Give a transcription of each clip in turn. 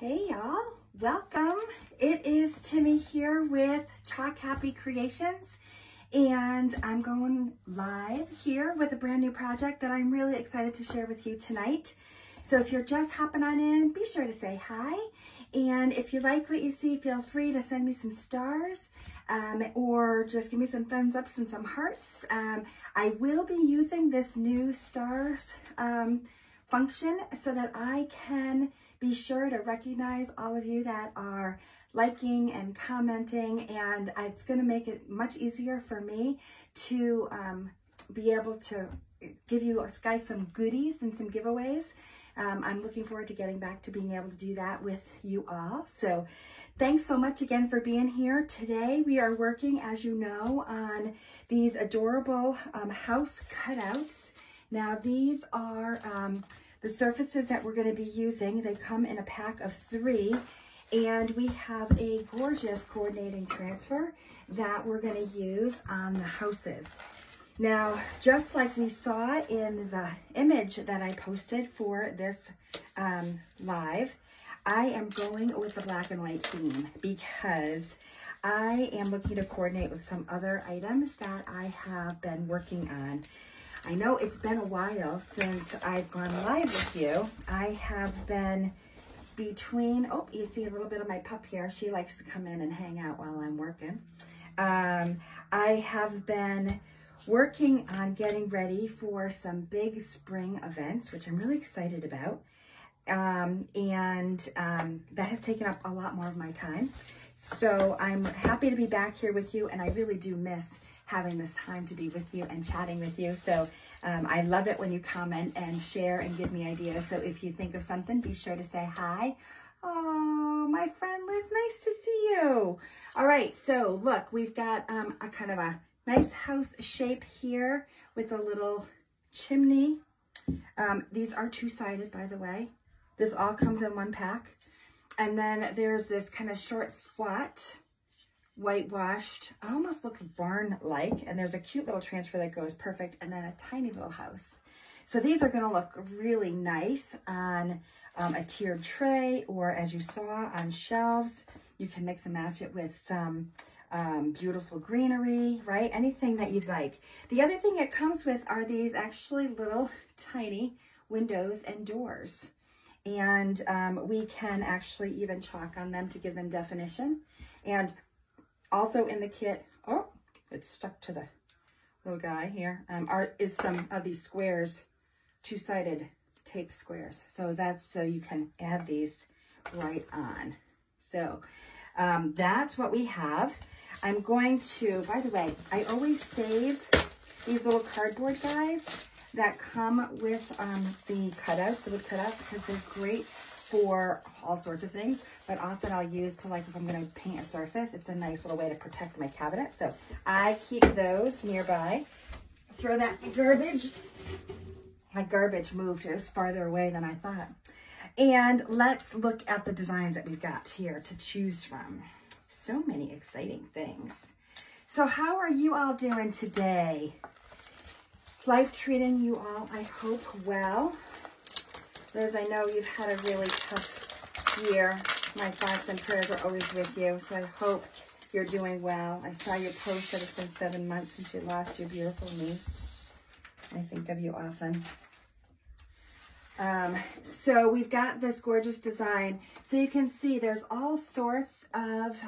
Hey y'all, welcome. It is Timmy here with Chalk Happy Creations, and I'm going live here with a brand new project that I'm really excited to share with you tonight. So if you're just hopping on in, be sure to say hi. And if you like what you see, feel free to send me some stars or just give me some thumbs ups and some hearts. I will be using this new stars function so that I can be sure to recognize all of you that are liking and commenting, and it's going to make it much easier for me to be able to give you guys some goodies and some giveaways. I'm looking forward to getting back to being able to do that with you all. So thanks so much again for being here. Today we are working, as you know, on these adorable house cutouts. Now these are the surfaces that we're going to be using. They come in a pack of 3, and we have a gorgeous coordinating transfer that we're going to use on the houses. Now, just like we saw in the image that I posted for this live, I am going with the black and white theme because I am looking to coordinate with some other items that I have been working on. I know it's been a while since I've gone live with you. I have been between, oh, you see a little bit of my pup here. She likes to come in and hang out while I'm working. I have been working on getting ready for some big spring events, which I'm really excited about. That has taken up a lot more of my time. So I'm happy to be back here with you, and I really do miss having this time to be with you and chatting with you. So I love it when you comment and share and give me ideas. So if you think of something, be sure to say hi. Oh, my friend Liz, nice to see you. All right, so look, we've got a kind of a nice house shape here with a little chimney. These are 2-sided, by the way. This all comes in one pack. And then there's this kind of short squat, whitewashed, it almost looks barn-like, and there's a cute little transfer that goes perfect, and then a tiny little house. So these are going to look really nice on a tiered tray, or as you saw, on shelves. You can mix and match it with some beautiful greenery, right? Anything that you'd like. The other thing it comes with are these actually little tiny windows and doors. And we can actually even chalk on them to give them definition. And also in the kit, oh, it's stuck to the little guy here, is some of these squares, 2-sided tape squares. So that's so you can add these right on. So that's what we have. I'm going to, by the way, I always save these little cardboard guys that come with the cutouts, the wood cutouts, because they're great for all sorts of things, but often I'll use to, like, if I'm going to paint a surface, it's a nice little way to protect my cabinet. So I keep those nearby. Throw that in garbage. My garbage moved. It was farther away than I thought. And let's look at the designs that we've got here to choose from. So many exciting things. So how are you all doing today? Life treating you all, I hope, well. Liz, I know you've had a really tough year. My thoughts and prayers are always with you, so I hope you're doing well. I saw your post that it's been 7 months since you lost your beautiful niece. I think of you often. So we've got this gorgeous design. So you can see there's all sorts of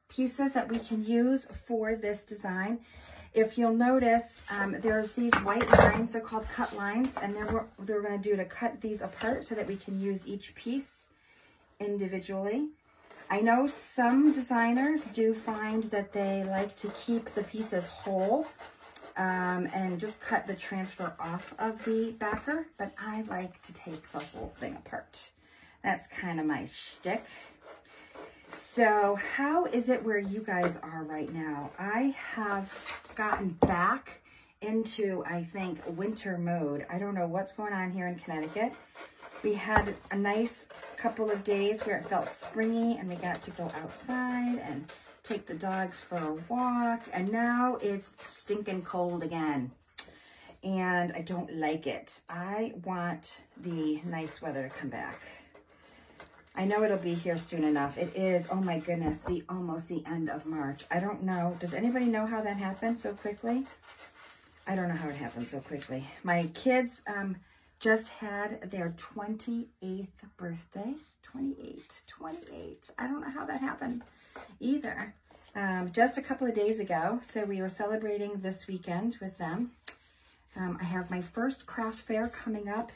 pieces that we can use for this design. If you'll notice, there's these white lines, they're called cut lines, and then what we're going to do to cut these apart so that we can use each piece individually. I know some designers do find that they like to keep the pieces whole and just cut the transfer off of the backer, but I like to take the whole thing apart. That's kind of my shtick. So how is it where you guys are right now? I have gotten back into, I think, winter mode. I don't know what's going on here in Connecticut. We had a nice couple of days where it felt springy and we got to go outside and take the dogs for a walk, and now it's stinking cold again. And I don't like it. I want the nice weather to come back. I know it'll be here soon enough. It is, oh my goodness, almost the end of March. I don't know. Does anybody know how that happened so quickly? I don't know how it happened so quickly. My kids just had their 28th birthday. 28. I don't know how that happened either. Just a couple of days ago. So we were celebrating this weekend with them. I have my first craft fair coming up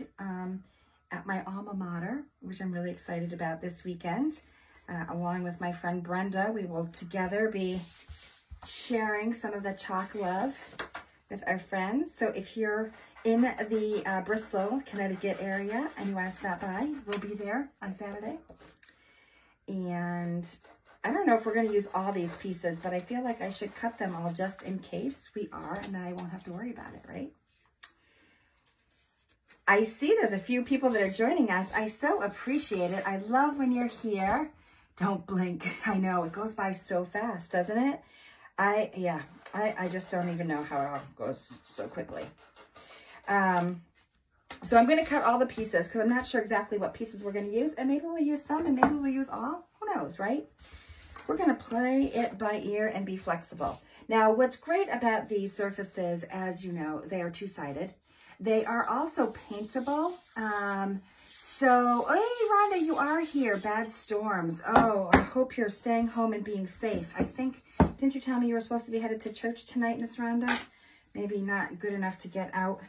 at my alma mater, which I'm really excited about this weekend. Along with my friend Brenda, we will together be sharing some of the chalk love with our friends. So if you're in the Bristol, Connecticut area and you want to stop by, we'll be there on Saturday. And I don't know if we're going to use all these pieces, but I feel like I should cut them all just in case we are, and then I won't have to worry about it, right? I see there's a few people that are joining us. I so appreciate it. I love when you're here. Don't blink. I know, it goes by so fast, doesn't it? I just don't even know how it all goes so quickly. So I'm going to cut all the pieces because I'm not sure exactly what pieces we're going to use. And maybe we'll use some and maybe we'll use all. Who knows, right? We're going to play it by ear and be flexible. Now, what's great about these surfaces, as you know, they are two-sided. They are also paintable. So, hey, Rhonda, you are here. Bad storms. Oh, I hope you're staying home and being safe. I think, didn't you tell me you were supposed to be headed to church tonight, Miss Rhonda? Maybe not good enough to get out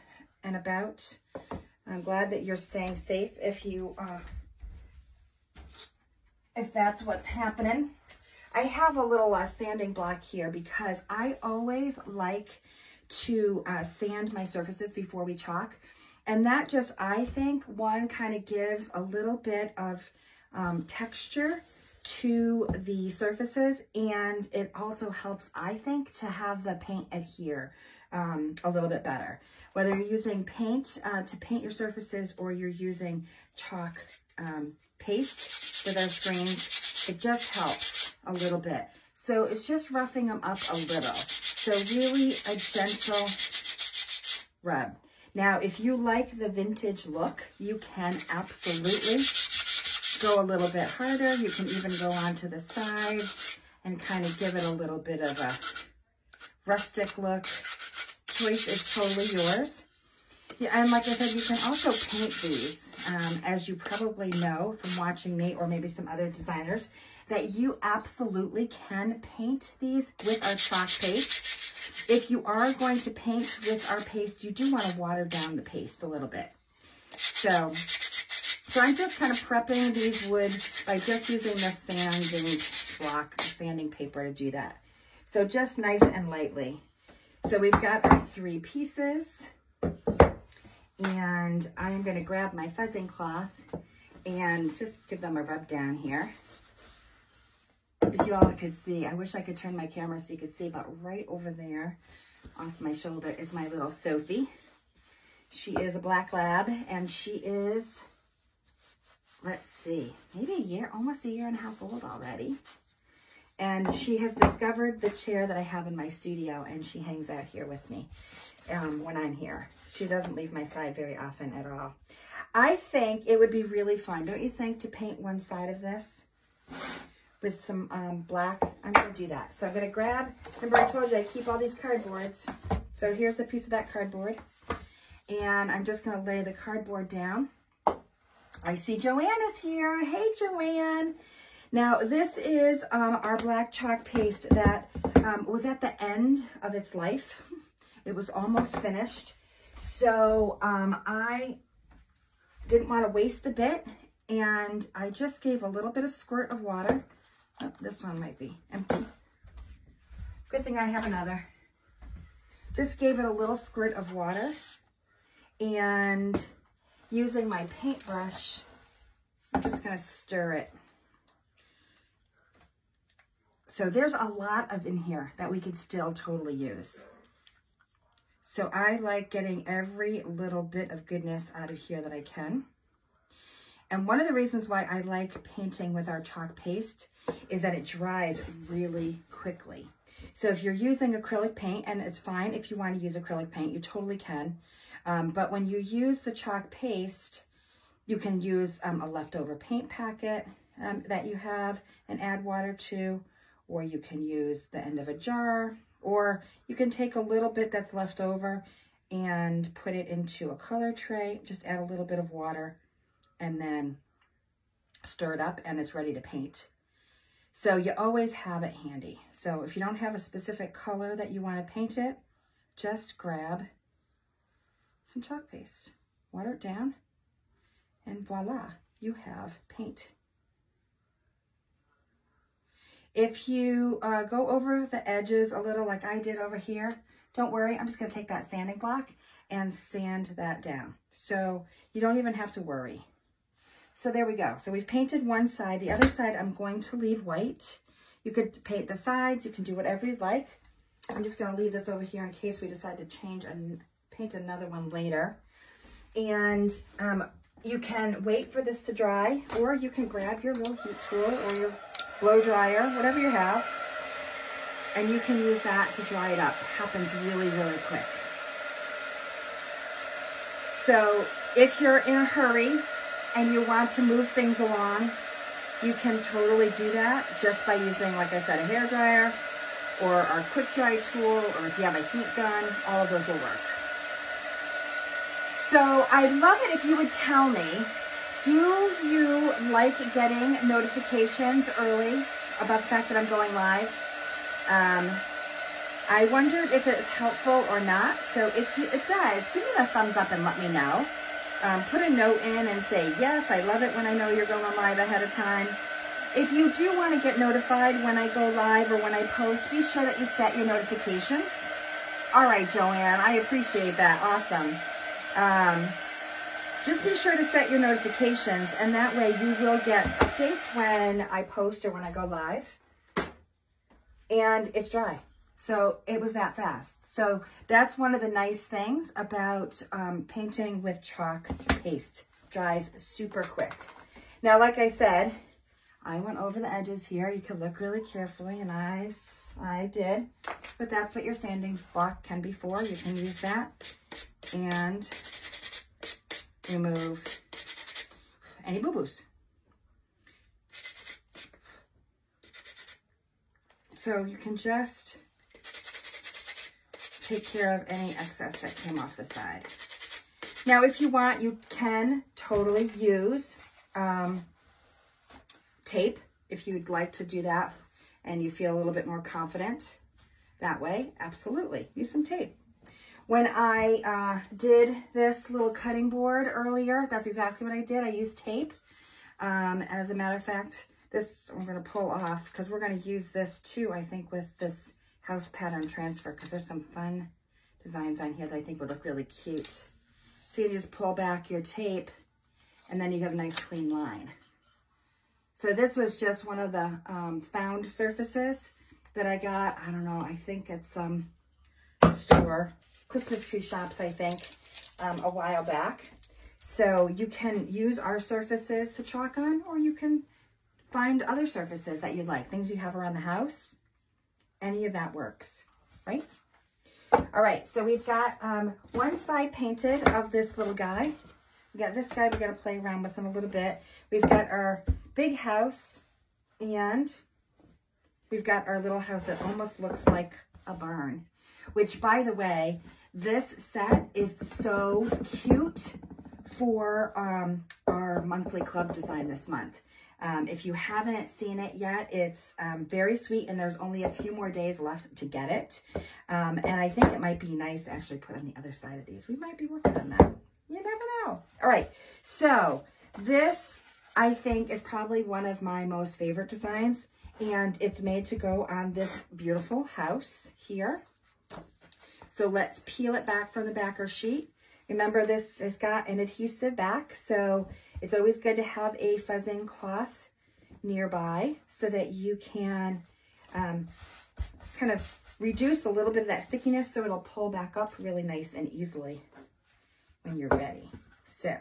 and about. I'm glad that you're staying safe if that's what's happening. I have a little sanding block here because I always like to sand my surfaces before we chalk. And that just, I think, one kind of gives a little bit of texture to the surfaces. And it also helps, I think, to have the paint adhere a little bit better. Whether you're using paint to paint your surfaces or you're using chalk paste with our screens, it just helps a little bit. So it's just roughing them up a little. So really a gentle rub. Now, if you like the vintage look, you can absolutely go a little bit harder. You can even go onto the sides and kind of give it a little bit of a rustic look. Choice is totally yours. Yeah, and like I said, you can also paint these, as you probably know from watching me or maybe some other designers, that you absolutely can paint these with our chalk paste. If you are going to paint with our paste, you do want to water down the paste a little bit. So I'm just kind of prepping these wood by just using the sanding block, the sanding paper to do that. So just nice and lightly. So we've got our 3 pieces. And I am going to grab my fuzzing cloth and just give them a rub down here. If you all could see, I wish I could turn my camera so you could see, but right over there off my shoulder is my little Sophie. She is a black lab and she is, let's see, maybe a year, almost a year and a half old already. And she has discovered the chair that I have in my studio and she hangs out here with me when I'm here. She doesn't leave my side very often at all. I think it would be really fun, don't you think, to paint one side of this with some black? I'm going to do that. So I'm going to grab, remember I told you I keep all these cardboards. So here's a piece of that cardboard. And I'm just going to lay the cardboard down. I see Joanne is here. Hey, Joanne. Now, this is our black chalk paste that was at the end of its life. It was almost finished. So I didn't want to waste a bit, and I just gave a little bit of squirt of water. Oh, this one might be empty. Good thing I have another. Just gave it a little squirt of water, and using my paintbrush, I'm just going to stir it. So there's a lot of in here that we could still totally use. So I like getting every little bit of goodness out of here that I can. And one of the reasons why I like painting with our chalk paste is that it dries really quickly. So if you're using acrylic paint, and it's fine if you want to use acrylic paint, you totally can. But when you use the chalk paste, You can use a leftover paint packet that you have and add water to, or you can use the end of a jar, or you can take a little bit that's left over and put it into a color tray, just add a little bit of water and then stir it up and it's ready to paint. So you always have it handy. So if you don't have a specific color that you want to paint it, just grab some chalk paste, water it down, and voila, you have paint. If you go over the edges a little like I did over here, don't worry, I'm just going to take that sanding block and sand that down. So you don't even have to worry. So there we go. So we've painted one side. The other side I'm going to leave white. You could paint the sides. You can do whatever you'd like. I'm just going to leave this over here in case we decide to change and paint another one later. And you can wait for this to dry, or you can grab your little heat tool or your blow dryer, whatever you have, and you can use that to dry it up. It happens really, really quick. So if you're in a hurry and you want to move things along, you can totally do that just by using, like I said, a hair dryer or our quick dry tool, or if you have a heat gun, all of those will work. So I'd love it if you would tell me, do you like getting notifications early about the fact that I'm going live? I wondered if it's helpful or not. So if it does, give me a thumbs up and let me know. Put a note in and say, yes, I love it when I know you're going live ahead of time. If you do want to get notified when I go live or when I post, be sure that you set your notifications. All right, Joanne, I appreciate that. Awesome. Just be sure to set your notifications, and that way you will get updates when I post or when I go live. And it's dry. So it was that fast. So that's one of the nice things about painting with chalk paste. Dries super quick. Now, like I said, I went over the edges here. You can look really carefully, and I did. But that's what your sanding block can be for. You can use that and remove any boo-boos. So you can just take care of any excess that came off the side. Now, if you want, you can totally use tape if you'd like to do that and you feel a little bit more confident that way. Absolutely, use some tape. When I did this little cutting board earlier, that's exactly what I did. I used tape. As a matter of fact, this I'm going to pull off because we're going to use this too, I think, with this house pattern transfer, because there's some fun designs on here that I think would look really cute. So you just pull back your tape and then you have a nice clean line. So this was just one of the found surfaces that I got. I don't know, I think it's store, Christmas tree shops, I think, a while back. So you can use our surfaces to chalk on, or you can find other surfaces that you like, things you have around the house. Any of that works, right? All right, so we've got one side painted of this little guy. We got this guy, we got to play around with him a little bit. We've got our big house, and we've got our little house that almost looks like a barn, which, by the way, this set is so cute for our monthly club design this month. If you haven't seen it yet, it's very sweet, and there's only a few more days left to get it. And I think it might be nice to actually put on the other side of these. We might be working on that. You never know. All right, so this, I think, is probably one of my most favorite designs, and it's made to go on this beautiful house here. So let's peel it back from the backer sheet. Remember, this has got an adhesive back, so it's always good to have a fuzzing cloth nearby so that you can kind of reduce a little bit of that stickiness so it'll pull back up really nice and easily when you're ready. So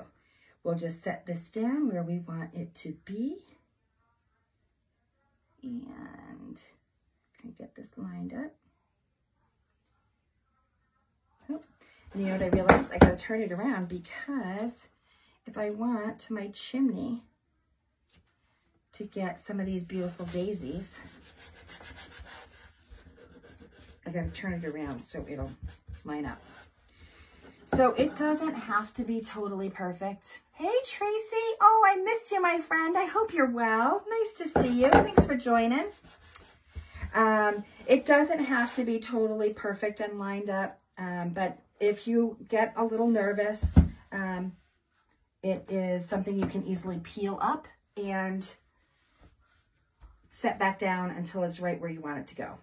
we'll just set this down where we want it to be. And can get this lined up. Oh. And you know what I realized? I gotta turn it around because if I want my chimney to get some of these beautiful daisies, I gotta turn it around so it'll line up. So it doesn't have to be totally perfect. Hey, Tracy. Oh, I missed you, my friend. I hope you're well. Nice to see you. Thanks for joining. It doesn't have to be totally perfect and lined up, but if you get a little nervous, it is something you can easily peel up and set back down until it's right where you want it to go.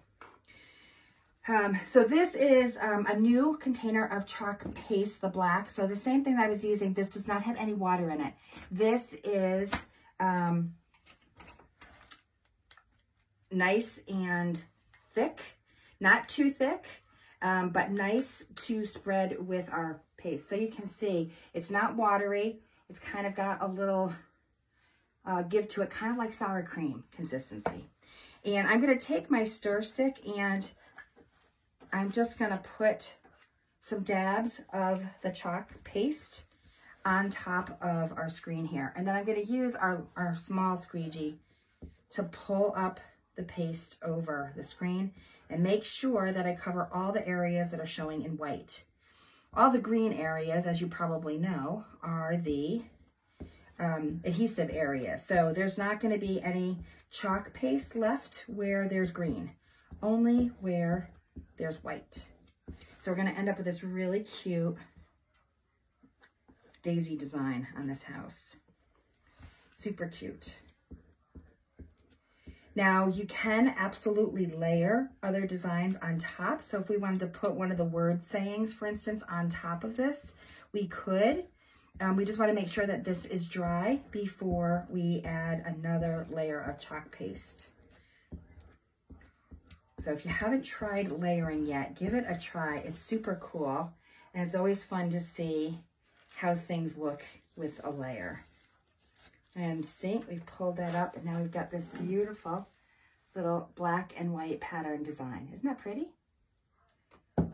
So this is a new container of chalk paste, the black. So the same thing that I was using, this does not have any water in it. This is nice and thick, not too thick, but nice to spread with our paste. So you can see it's not watery. It's kind of got a little give to it, kind of like sour cream consistency. And I'm going to take my stir stick and I'm just going to put some dabs of the chalk paste on top of our screen here. And then I'm going to use our small squeegee to pull up the paste over the screen and make sure that I cover all the areas that are showing in white. All the green areas, as you probably know, are the adhesive areas. So there's not going to be any chalk paste left where there's green, only where there's white. So we're going to end up with this really cute daisy design on this house. Super cute. Now you can absolutely layer other designs on top. So if we wanted to put one of the word sayings, for instance, on top of this, we could. We just want to make sure that this is dry before we add another layer of chalk paste. So if you haven't tried layering yet, give it a try. It's super cool. And it's always fun to see how things look with a layer. And see, we pulled that up and now we've got this beautiful little black and white pattern design. Isn't that pretty?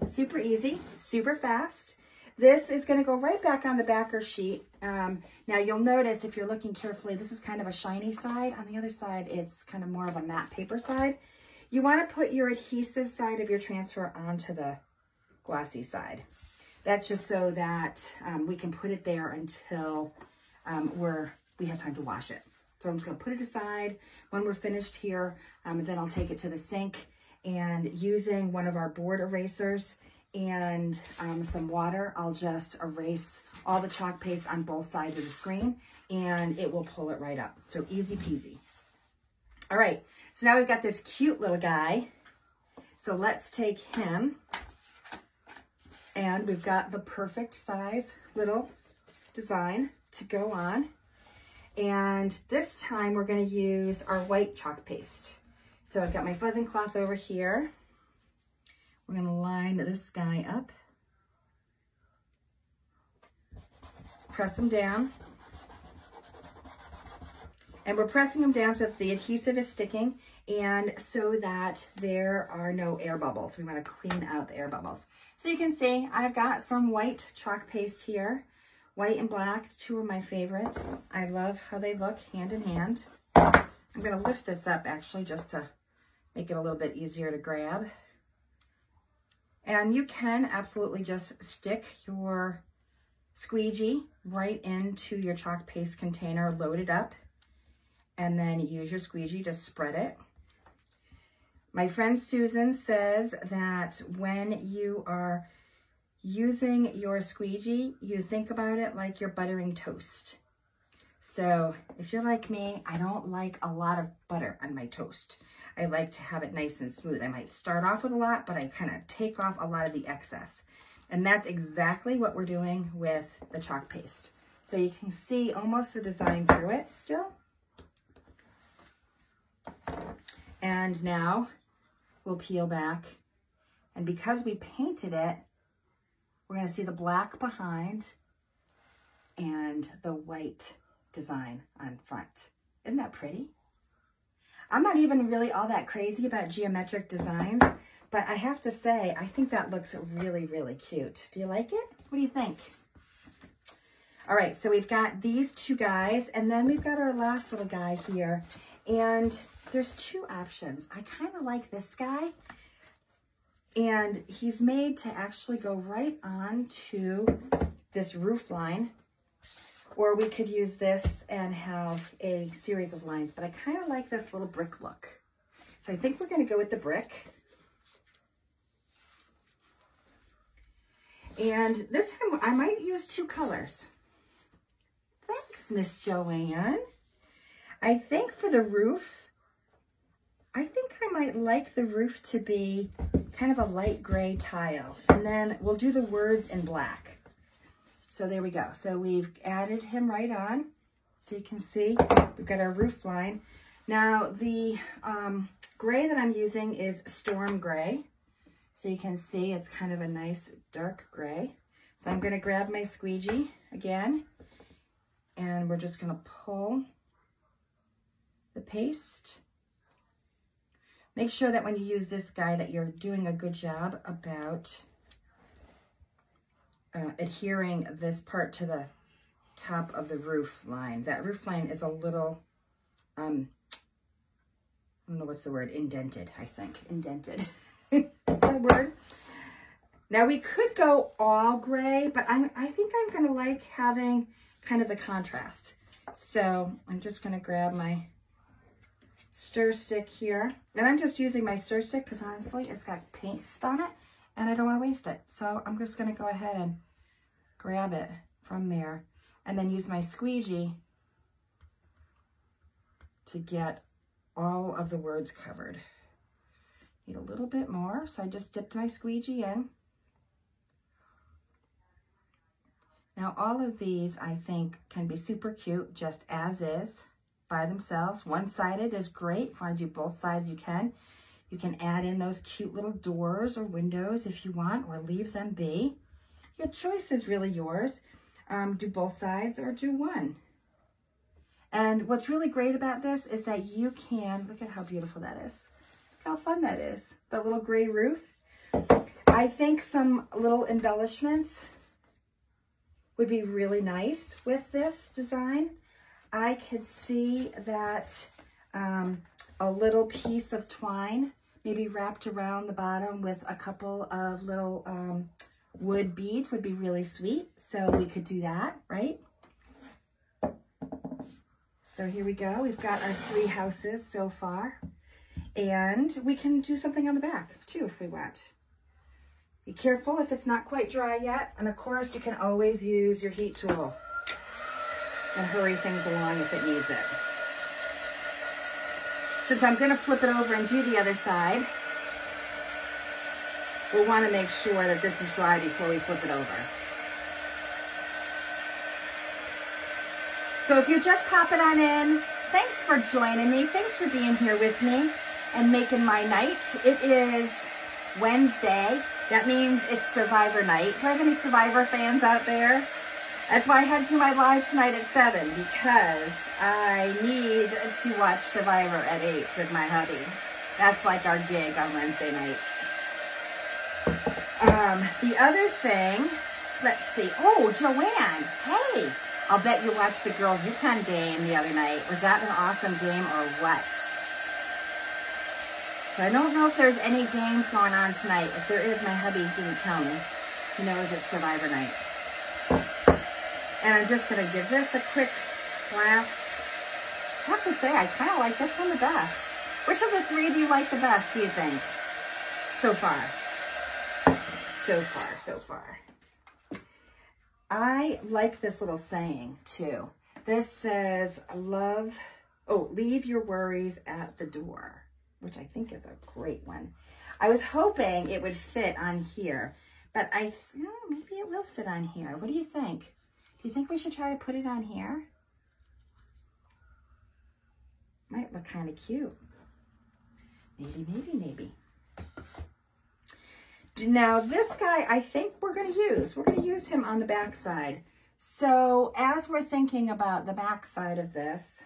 Super easy, super fast. This is going to go right back on the backer sheet. Now you'll notice if you're looking carefully, this is kind of a shiny side. On the other side, it's kind of more of a matte paper side. You want to put your adhesive side of your transfer onto the glossy side. That's just so that we can put it there until we have time to wash it. So I'm just going to put it aside when we're finished here, and then I'll take it to the sink, and using one of our board erasers and some water, I'll just erase all the chalk paste on both sides of the screen and it will pull it right up. So easy peasy. All right, so now we've got this cute little guy. So let's take him, and we've got the perfect size little design to go on. And this time we're going to use our white chalk paste. So I've got my fuzzing cloth over here. We're going to line this guy up. Press him down. And we're pressing them down so that the adhesive is sticking and so that there are no air bubbles. We want to clean out the air bubbles. So you can see I've got some white chalk paste here. White and black, two of my favorites. I love how they look hand in hand. I'm going to lift this up actually just to make it a little bit easier to grab. And you can absolutely just stick your squeegee right into your chalk paste container, load it up, and then use your squeegee to spread it. My friend Susan says that when you are using your squeegee, you think about it like you're buttering toast. So if you're like me, I don't like a lot of butter on my toast. I like to have it nice and smooth. I might start off with a lot, but I kind of take off a lot of the excess. And that's exactly what we're doing with the chalk paste. So you can see almost the design through it still. And now we'll peel back. And because we painted it, we're going to see the black behind and the white design on front. Isn't that pretty? I'm not even really all that crazy about geometric designs, but I have to say, I think that looks really, really cute. Do you like it? What do you think? All right, so we've got these two guys, and then we've got our last little guy here. And there's two options. I kind of like this guy. And he's made to actually go right on to this roof line. Or we could use this and have a series of lines. But I kind of like this little brick look. So I think we're going to go with the brick. And this time I might use two colors. Thanks, Miss Joanne. I think for the roof, I think I might like the roof to be kind of a light gray tile. And then we'll do the words in black. So there we go. So we've added him right on. So you can see we've got our roof line. Now the gray that I'm using is Storm Gray. So you can see it's kind of a nice dark gray. So I'm going to grab my squeegee again, and we're just going to pull the paste. Make sure that when you use this guy that you're doing a good job about adhering this part to the top of the roof line. That roof line is a little, I don't know what's the word, indented, I think. Indented. That word. Now we could go all gray, but I think I'm going to like having kind of the contrast. So I'm just going to grab my stir stick here. And I'm just using my stir stick because honestly it's got paste on it and I don't want to waste it. So I'm just going to go ahead and grab it from there and then use my squeegee to get all of the words covered. Need a little bit more, so I just dipped my squeegee in. Now all of these I think can be super cute just as is by themselves. One-sided is great. If you want to do both sides, you can. You can add in those cute little doors or windows if you want, or leave them be. Your choice is really yours. Do both sides or do one. And what's really great about this is that you can, look at how beautiful that is. How fun that is, that little gray roof. I think some little embellishments would be really nice with this design. I could see that a little piece of twine maybe wrapped around the bottom with a couple of little wood beads would be really sweet. So we could do that, right? So here we go. We've got our 3 houses so far. And we can do something on the back too if we want. Be careful if it's not quite dry yet. And of course you can always use your heat tool and hurry things along if it needs it. Since I'm going to flip it over and do the other side, we'll want to make sure that this is dry before we flip it over. So if you're just popping on in, thanks for joining me. Thanks for being here with me and making my night. It is Wednesday. That means it's Survivor night. Do I have any Survivor fans out there? That's why I had to do my live tonight at 7, because I need to watch Survivor at 8 with my hubby. That's like our gig on Wednesday nights. The other thing, let's see. Oh, Joanne, hey. I'll bet you watched the Girls Yukon game the other night. Was that an awesome game or what? So I don't know if there's any games going on tonight. If there is, my hubby didn't tell me. He knows it's Survivor night. And I'm just going to give this a quick blast. I have to say, I kind of like this one the best. Which of the 3 do you like the best, do you think? So far. So far, so far. I like this little saying too. This says, leave your worries at the door, which I think is a great one. I was hoping it would fit on here, but maybe it will fit on here. What do you think? Do you think we should try to put it on here? Might look kind of cute. Maybe, maybe, maybe. Now this guy, I think we're going to use him on the back side. So as we're thinking about the back side of this,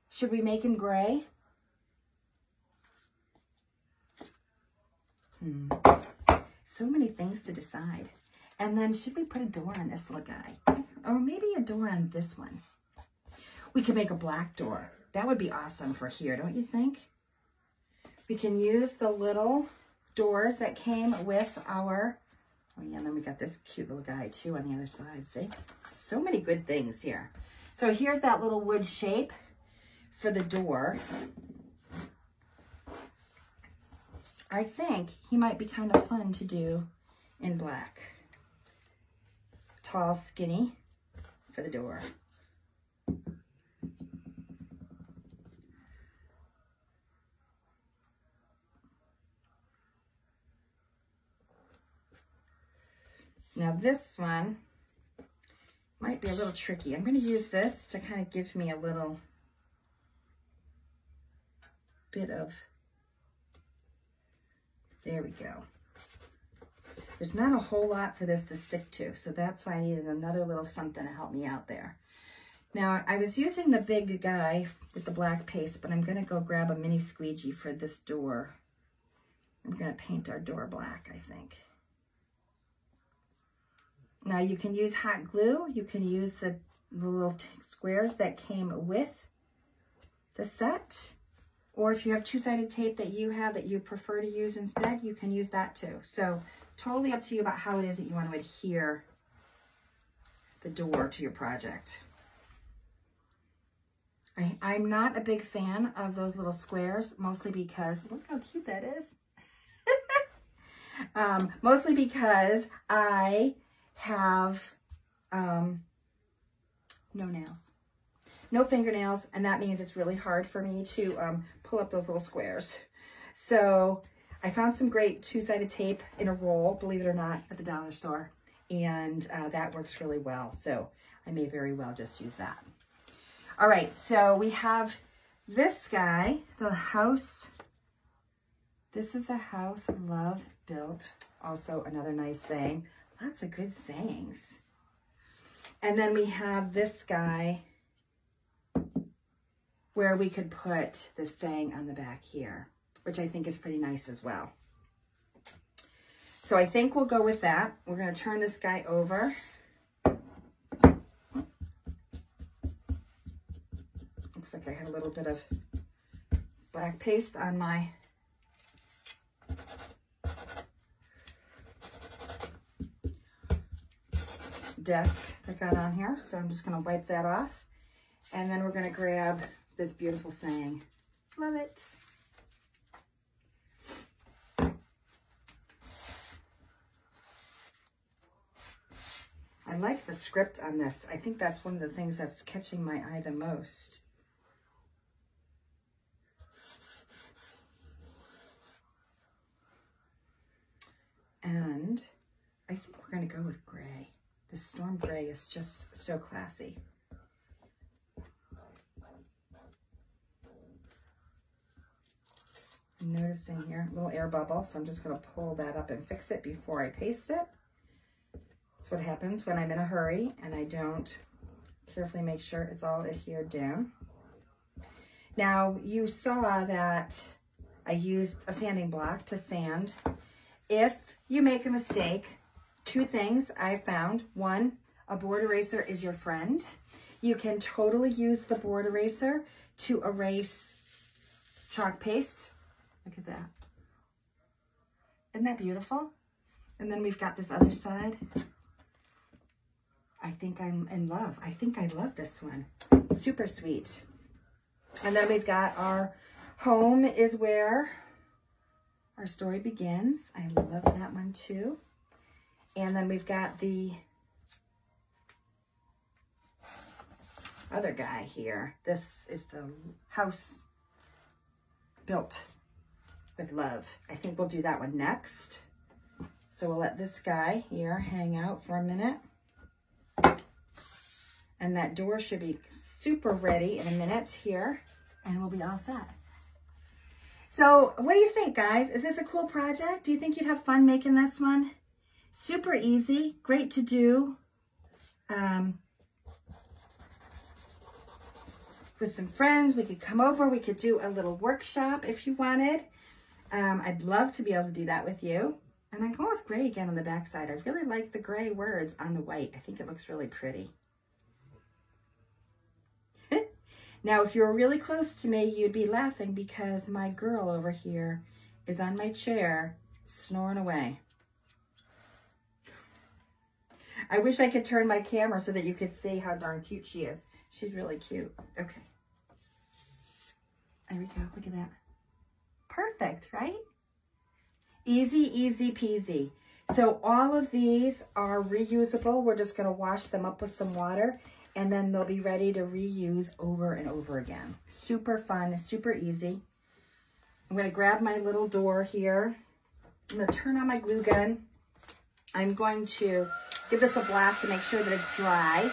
should we make him gray? So many things to decide. And then should we put a door on this little guy? Or maybe a door on this one? We could make a black door. That would be awesome for here, don't you think? We can use the little doors that came with our, oh yeah, and then we got this cute little guy too on the other side, see? So many good things here. So here's that little wood shape for the door. I think he might be kind of fun to do in black. Tall, skinny for the door. Now this one might be a little tricky. I'm going to use this to kind of give me a little bit of, there we go. There's not a whole lot for this to stick to, so that's why I needed another little something to help me out there. Now, I was using the big guy with the black paste, but I'm going to go grab a mini squeegee for this door. I'm going to paint our door black, I think. Now, you can use hot glue. You can use the little squares that came with the set. Or if you have two-sided tape that you prefer to use instead, you can use that too. So totally up to you about how it is that you want to adhere the door to your project. I'm not a big fan of those little squares, mostly because, look how cute that is. Mostly because I have no nails. No fingernails, and that means it's really hard for me to pull up those little squares. So I found some great two-sided tape in a roll, believe it or not, at the dollar store, and that works really well. So I may very well just use that. All right, so we have this guy, the house. This is the house love built. Also another nice saying. Lots of good sayings. And then we have this guy where we could put the saying on the back here, which I think is pretty nice as well. So I think we'll go with that. We're going to turn this guy over. Looks like I had a little bit of black paste on my desk that got on here. So I'm just going to wipe that off. And then we're going to grab this beautiful saying. Love it. I like the script on this. I think that's one of the things that's catching my eye the most. And I think we're going to go with gray. The storm gray is just so classy. I'm noticing here a little air bubble, so I'm just going to pull that up and fix it before I paste it. That's what happens when I'm in a hurry and I don't carefully make sure it's all adhered down. Now, you saw that I used a sanding block to sand. If you make a mistake, two things I found. One, a board eraser is your friend. You can totally use the board eraser to erase chalk paste. Look at that. Isn't that beautiful? And then we've got this other side. I think I'm in love. I think I love this one. Super sweet. And then we've got our home is where our story begins. I love that one too. And then we've got the other guy here. This is the house built with love. I think we'll do that one next. So we'll let this guy here hang out for a minute. And that door should be super ready in a minute here, and we'll be all set. So what do you think, guys? Is this a cool project? Do you think you'd have fun making this one? Super easy, great to do. With some friends, we could come over, we could do a little workshop if you wanted. I'd love to be able to do that with you. And I'm going with gray again on the back side. I really like the gray words on the white. I think it looks really pretty. Now, if you were really close to me, you'd be laughing because my girl over here is on my chair snoring away. I wish I could turn my camera so that you could see how darn cute she is. She's really cute. Okay. There we go. Look at that. Perfect, right? Easy, easy peasy. So all of these are reusable. We're just going to wash them up with some water, and then they'll be ready to reuse over and over again. Super fun, super easy. I'm going to grab my little door here. I'm going to turn on my glue gun. I'm going to give this a blast to make sure that it's dry.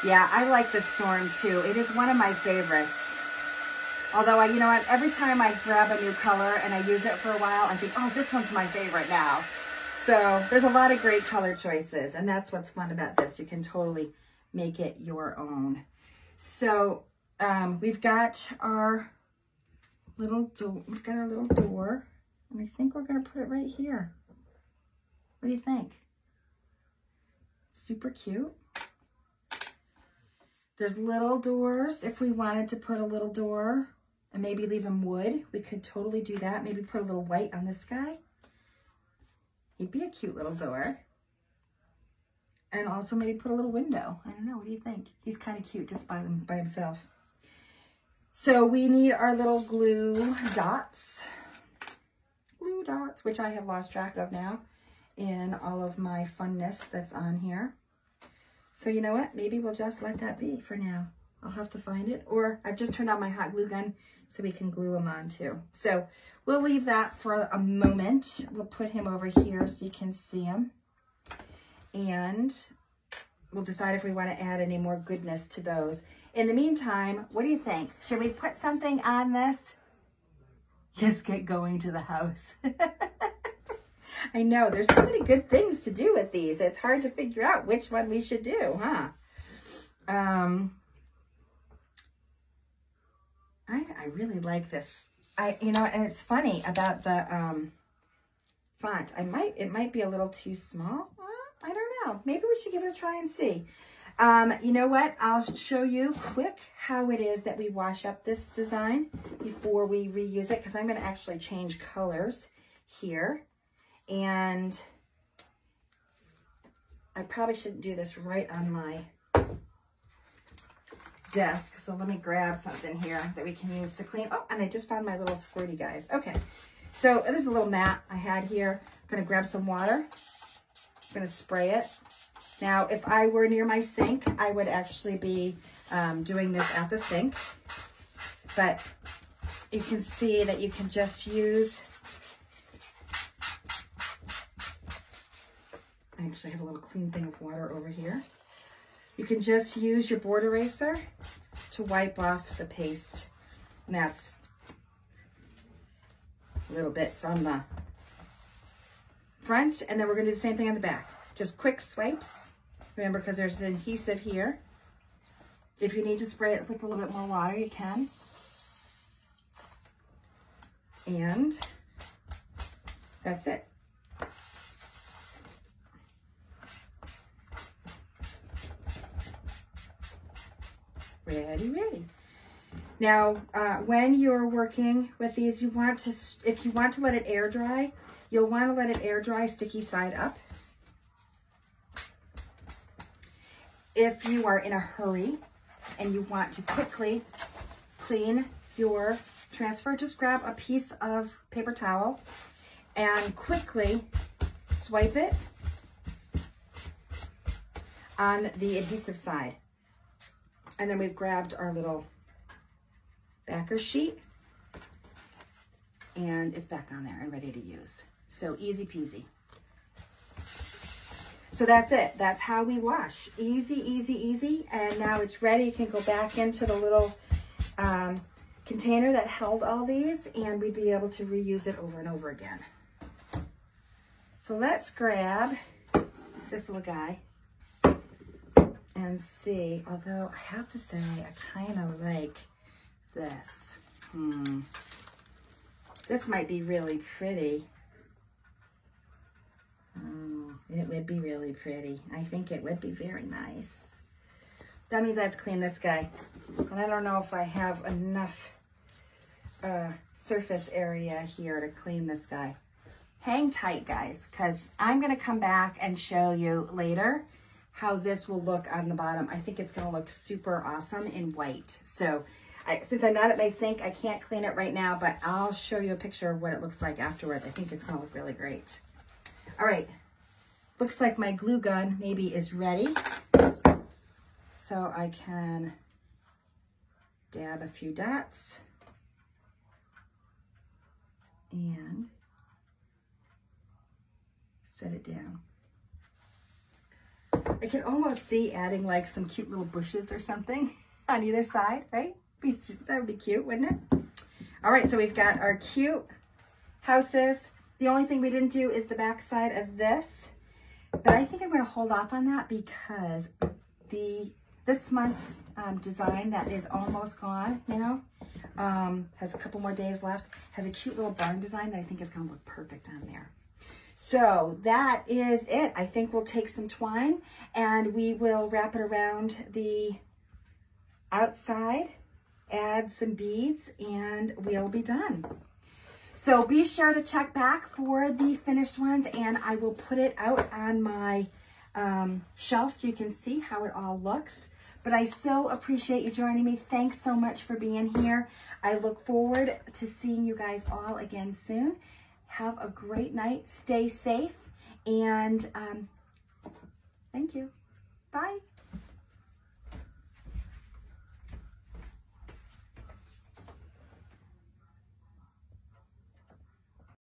Yeah, I like this storm too. It is one of my favorites. Although, you know what, every time I grab a new color and I use it for a while, I think, oh, this one's my favorite now. So there's a lot of great color choices, and that's what's fun about this. You can totally make it your own. So we've got our little door, and I think we're going to put it right here. What do you think? Super cute. There's little doors. If we wanted to put a little door and maybe leave them wood, we could totally do that. Maybe put a little white on this guy. He'd be a cute little door. And also maybe put a little window. I don't know, what do you think? He's kind of cute just by himself. So we need our little glue dots. Glue dots, which I have lost track of now in all of my funness that's on here. So you know what? Maybe we'll just let that be for now. I'll have to find it. Or I've just turned on my hot glue gun so we can glue them on too. So we'll leave that for a moment. We'll put him over here so you can see him. And we'll decide if we want to add any more goodness to those. In the meantime, what do you think? Should we put something on this? Just get going to the house. I know, there's so many good things to do with these. It's hard to figure out which one we should do, huh? I really like this. You know, and it's funny about the font. It might be a little too small. I don't know. Maybe we should give it a try and see. You know what? I'll show you quick how it is that we wash up this design before we reuse it, because I'm going to actually change colors here. And I probably shouldn't do this right on my desk. So let me grab something here that we can use to clean. Oh, and I just found my little squirty guys. Okay. So this is a little mat I had here. I'm going to grab some water. I'm going to spray it. Now, if I were near my sink, I would actually be doing this at the sink. But you can see that you can just use... I actually have a little clean thing of water over here. You can just use your board eraser to wipe off the paste. And that's a little bit from the front. And then we're going to do the same thing on the back. Just quick swipes. Remember, because there's an adhesive here. If you need to spray it with a little bit more water, you can. And that's it. Ready. Now, when you're working with these, if you want to let it air dry, you'll want to let it air dry sticky side up. If you are in a hurry and you want to quickly clean your transfer, just grab a piece of paper towel and quickly swipe it on the adhesive side. And then we've grabbed our little backer sheet and it's back on there and ready to use. So easy peasy. So that's it. That's how we wash. Easy, easy, easy. And now it's ready. You can go back into the little container that held all these and we'd be able to reuse it over and over again. So let's grab this little guy and see, although I have to say I kind of like this. This might be really pretty. Oh, it would be really pretty. I think it would be very nice. That means I have to clean this guy. And I don't know if I have enough surface area here to clean this guy. Hang tight, guys, because I'm going to come back and show you later how this will look on the bottom. I think it's going to look super awesome in white. So since I'm not at my sink, I can't clean it right now, but I'll show you a picture of what it looks like afterwards. I think it's going to look really great. All right. Looks like my glue gun maybe is ready. So I can dab a few dots and set it down. I can almost see adding like some cute little bushes or something on either side, right? That would be cute, wouldn't it? All right, so we've got our cute houses. The only thing we didn't do is the back side of this, but I think I'm going to hold off on that because this month's design that is almost gone now, has a couple more days left, has a cute little barn design that I think is going to look perfect on there. So that is it. I think we'll take some twine and we will wrap it around the outside, add some beads, and we'll be done. So be sure to check back for the finished ones, and I will put it out on my shelf so you can see how it all looks. But I so appreciate you joining me. Thanks so much for being here. I look forward to seeing you guys all again soon. Have a great night. Stay safe. And thank you. Bye.